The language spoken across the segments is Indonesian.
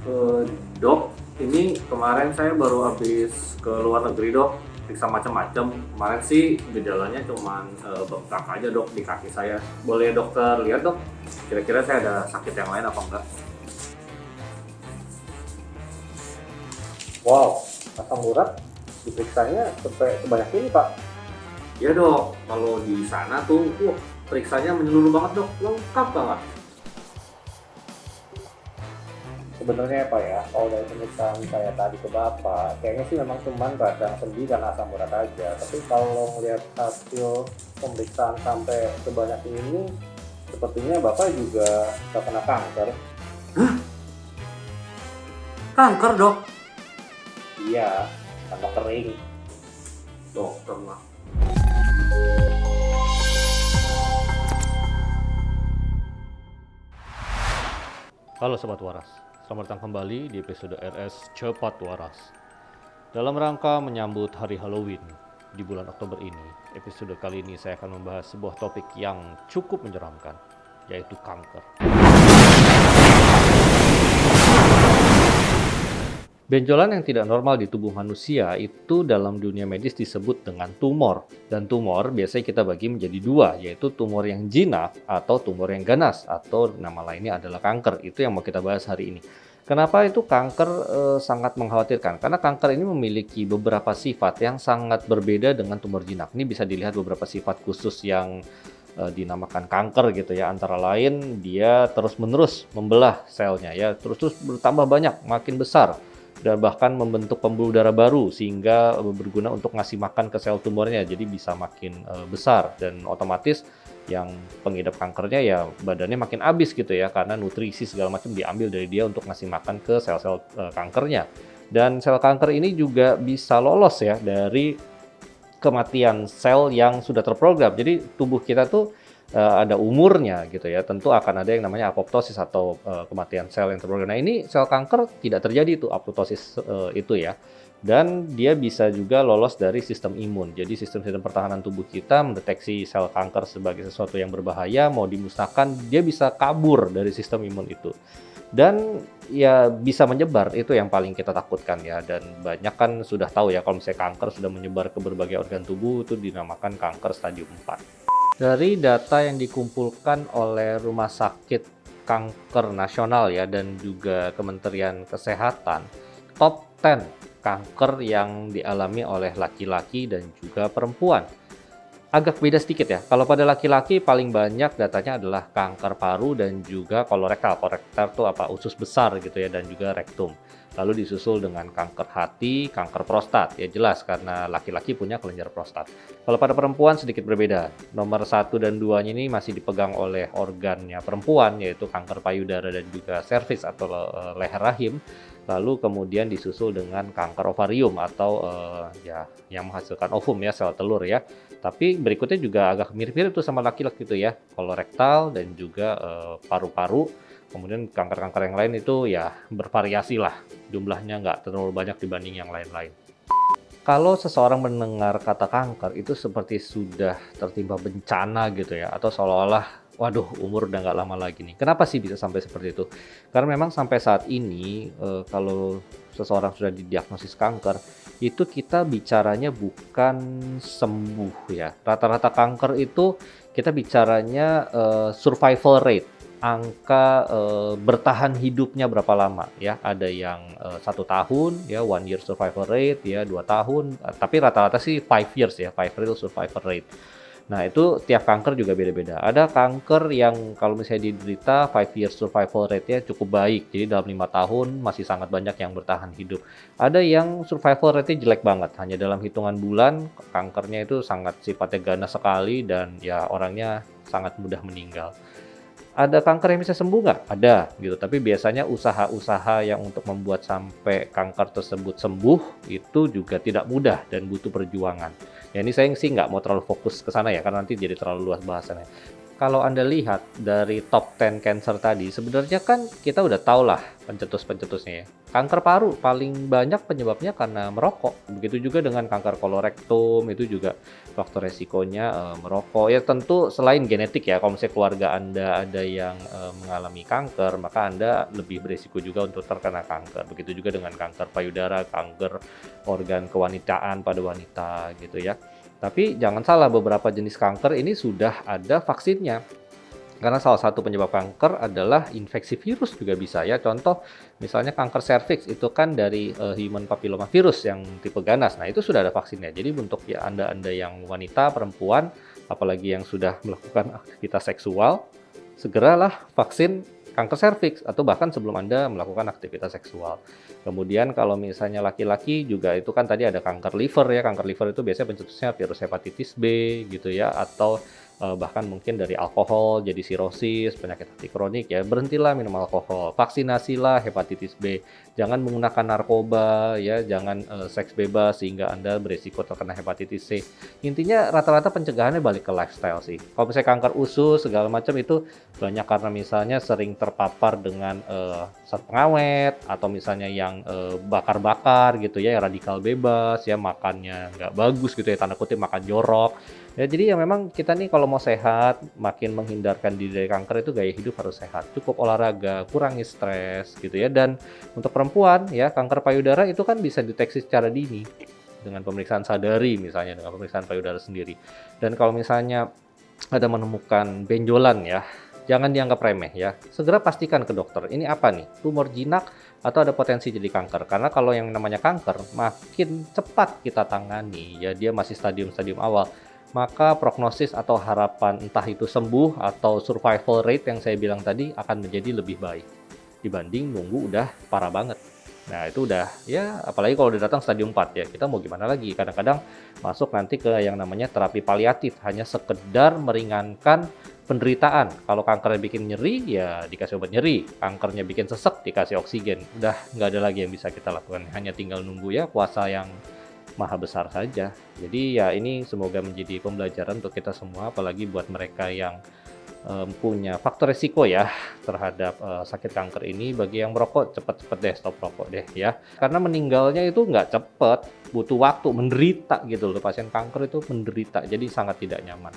Dok, ini kemarin saya baru habis ke luar negeri dok, periksa macam-macam. Kemarin sih gejalanya cuma bengkak aja dok di kaki saya. Boleh dokter lihat dok? Kira-kira saya ada sakit yang lain apa enggak? Wow, asam urat diperiksanya sampai sebanyak ini Pak. Ya dok, kalau di sana tuh, periksanya menyeluruh banget dok, lengkap banget. Sebenarnya Pak ya, kalau dari pemeriksaan saya tadi ke Bapak, kayaknya sih memang cuman radang sendi karena asam urat aja. Tapi kalau melihat hasil pemeriksaan sampai sebanyak ini, sepertinya Bapak juga terkena kanker. Kanker dok? Iya, tambah kering. Dokter lah. Halo Sobat Waras, selamat datang kembali di episode RS Cepat Waras. Dalam rangka menyambut hari Halloween di bulan Oktober ini, episode kali ini saya akan membahas sebuah topik yang cukup menyeramkan, yaitu kanker. Benjolan yang tidak normal di tubuh manusia itu dalam dunia medis disebut dengan tumor. Dan tumor biasanya kita bagi menjadi dua, yaitu tumor yang jinak atau tumor yang ganas, atau nama lainnya adalah kanker. Itu yang mau kita bahas hari ini. Kenapa itu kanker sangat mengkhawatirkan? Karena kanker ini memiliki beberapa sifat yang sangat berbeda dengan tumor jinak. Ini bisa dilihat beberapa sifat khusus yang dinamakan kanker gitu ya. Antara lain dia terus-menerus membelah selnya ya, terus-terus bertambah banyak, makin besar. Dan bahkan membentuk pembuluh darah baru sehingga berguna untuk ngasih makan ke sel tumornya, jadi bisa makin besar dan otomatis yang pengidap kankernya ya badannya makin habis gitu ya, karena nutrisi segala macam diambil dari dia untuk ngasih makan ke sel-sel kankernya. Dan sel kanker ini juga bisa lolos ya dari kematian sel yang sudah terprogram. Jadi tubuh kita tuh ada umurnya gitu ya, tentu akan ada yang namanya apoptosis atau kematian sel yang terprogram. Nah ini sel kanker tidak terjadi tuh apoptosis itu ya, dan dia bisa juga lolos dari sistem imun. Jadi sistem pertahanan tubuh kita mendeteksi sel kanker sebagai sesuatu yang berbahaya, mau dimusnahkan, dia bisa kabur dari sistem imun itu. Dan ya bisa menyebar, itu yang paling kita takutkan ya. Dan banyak kan sudah tahu ya kalau misalnya kanker sudah menyebar ke berbagai organ tubuh itu dinamakan kanker stadium 4. Dari data yang dikumpulkan oleh Rumah Sakit Kanker Nasional ya dan juga Kementerian Kesehatan, top 10 kanker yang dialami oleh laki-laki dan juga perempuan. Agak beda sedikit ya. Kalau pada laki-laki paling banyak datanya adalah kanker paru dan juga kolorektal. Kolorektal itu apa? Usus besar gitu ya, dan juga rektum. Lalu disusul dengan kanker hati, kanker prostat. Ya jelas karena laki-laki punya kelenjar prostat. Kalau pada perempuan sedikit berbeda. Nomor 1 dan 2-nya ini masih dipegang oleh organnya perempuan, yaitu kanker payudara dan juga serviks atau leher rahim. Lalu kemudian disusul dengan kanker ovarium atau ya yang menghasilkan ovum ya, sel telur ya. Tapi berikutnya juga agak mirip-mirip tuh sama laki-laki itu ya, kolorektal dan juga paru-paru. Kemudian kanker-kanker yang lain itu ya bervariasi lah, jumlahnya nggak terlalu banyak dibanding yang lain-lain. Kalau seseorang mendengar kata kanker itu seperti sudah tertimpa bencana gitu ya, atau seolah-olah waduh umur udah nggak lama lagi nih. Kenapa sih bisa sampai seperti itu? Karena memang sampai saat ini kalau seseorang sudah didiagnosis kanker, itu kita bicaranya bukan sembuh ya. Rata-rata kanker itu kita bicaranya survival rate, angka bertahan hidupnya berapa lama ya. Ada yang 1 tahun ya, 1 year survival rate ya, 2 tahun, tapi rata-rata sih 5 years ya, 5 real survival rate. Nah itu tiap kanker juga beda-beda. Ada kanker yang kalau misalnya diderita 5 year survival rate-nya cukup baik, jadi dalam 5 tahun masih sangat banyak yang bertahan hidup. Ada yang survival rate-nya jelek banget, hanya dalam hitungan bulan kankernya itu sangat sifatnya ganas sekali dan ya orangnya sangat mudah meninggal. Ada kanker yang bisa sembuh nggak? Ada gitu, tapi biasanya usaha-usaha yang untuk membuat sampai kanker tersebut sembuh itu juga tidak mudah dan butuh perjuangan. Ya ini saya sih nggak mau terlalu fokus ke sana ya, karena nanti jadi terlalu luas bahasannya. Kalau Anda lihat dari top 10 cancer tadi, sebenarnya kan kita udah tahu lah pencetus-pencetusnya ya. Kanker paru paling banyak penyebabnya karena merokok. Begitu juga dengan kanker kolorektum, itu juga faktor resikonya merokok. Ya tentu selain genetik ya, kalau misalnya keluarga Anda ada yang mengalami kanker, maka Anda lebih beresiko juga untuk terkena kanker. Begitu juga dengan kanker payudara, kanker organ kewanitaan pada wanita gitu ya. Tapi jangan salah, beberapa jenis kanker ini sudah ada vaksinnya. Karena salah satu penyebab kanker adalah infeksi virus juga bisa ya. Contoh misalnya kanker serviks itu kan dari human papilloma virus yang tipe ganas. Nah, itu sudah ada vaksinnya. Jadi untuk ya Anda yang wanita, perempuan, apalagi yang sudah melakukan aktivitas seksual, segeralah vaksin kanker serviks atau bahkan sebelum Anda melakukan aktivitas seksual. Kemudian kalau misalnya laki-laki juga itu kan tadi ada kanker liver ya. Kanker liver itu biasanya pencetusnya virus hepatitis B gitu ya, atau bahkan mungkin dari alkohol jadi sirosis, penyakit hati kronik ya. Berhentilah minum alkohol, vaksinasilah hepatitis B. Jangan menggunakan narkoba ya, jangan seks bebas sehingga Anda berisiko terkena hepatitis C. Intinya rata-rata pencegahannya balik ke lifestyle sih. Kalau misalnya kanker usus segala macam itu banyak karena misalnya sering terpapar dengan zat pengawet atau misalnya yang bakar-bakar gitu ya, radikal bebas ya, makannya nggak bagus gitu ya, tanda kutip makan jorok. Ya, jadi ya memang kita nih kalau mau sehat, makin menghindarkan diri dari kanker itu gaya hidup harus sehat. Cukup olahraga, kurangi stres gitu ya. Dan untuk perempuan ya, kanker payudara itu kan bisa deteksi secara dini dengan pemeriksaan sadari misalnya, dengan pemeriksaan payudara sendiri. Dan kalau misalnya ada menemukan benjolan ya, jangan dianggap remeh ya. Segera pastikan ke dokter, ini apa nih? Tumor jinak atau ada potensi jadi kanker? Karena kalau yang namanya kanker, makin cepat kita tangani ya, dia masih stadium-stadium awal, maka prognosis atau harapan entah itu sembuh atau survival rate yang saya bilang tadi akan menjadi lebih baik dibanding nunggu udah parah banget. Nah, itu udah ya, apalagi kalau udah datang stadium 4 ya, kita mau gimana lagi? Kadang-kadang masuk nanti ke yang namanya terapi paliatif, hanya sekedar meringankan penderitaan. Kalau kankernya bikin nyeri ya dikasih obat nyeri, kankernya bikin sesek dikasih oksigen. Udah nggak ada lagi yang bisa kita lakukan, hanya tinggal nunggu ya kuasa yang maha besar saja. Jadi ya ini semoga menjadi pembelajaran untuk kita semua, apalagi buat mereka yang punya faktor resiko ya terhadap sakit kanker ini. Bagi yang merokok, cepet-cepet deh stop rokok deh ya. Karena meninggalnya itu nggak cepet, butuh waktu, menderita gitu loh. Pasien kanker itu menderita, jadi sangat tidak nyaman.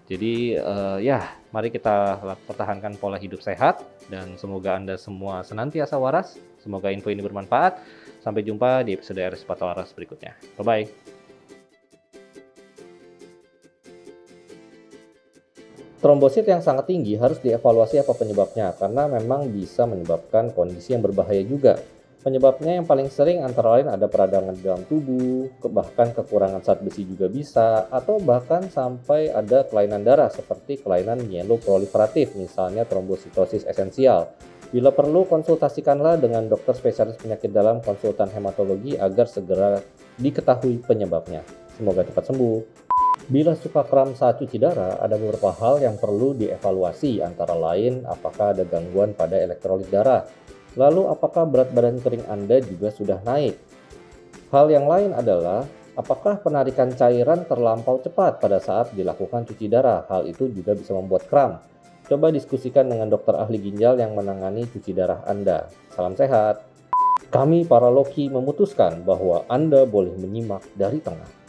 Jadi ya mari kita pertahankan pola hidup sehat dan semoga Anda semua senantiasa waras. Semoga info ini bermanfaat. Sampai jumpa di episode RS Patah Waras berikutnya. Bye-bye. Trombosit yang sangat tinggi harus dievaluasi apa penyebabnya, karena memang bisa menyebabkan kondisi yang berbahaya juga. Penyebabnya yang paling sering antara lain ada peradangan di dalam tubuh, bahkan kekurangan zat besi juga bisa, atau bahkan sampai ada kelainan darah seperti kelainan mieloproliferatif, misalnya trombositosis esensial. Bila perlu, konsultasikanlah dengan dokter spesialis penyakit dalam konsultan hematologi agar segera diketahui penyebabnya. Semoga cepat sembuh. Bila suka kram saat cuci darah, ada beberapa hal yang perlu dievaluasi, antara lain apakah ada gangguan pada elektrolit darah. Lalu apakah berat badan kering Anda juga sudah naik? Hal yang lain adalah apakah penarikan cairan terlampau cepat pada saat dilakukan cuci darah. Hal itu juga bisa membuat kram. Coba diskusikan dengan dokter ahli ginjal yang menangani cuci darah Anda. Salam sehat. Kami para Loki memutuskan bahwa Anda boleh menyimak dari tengah.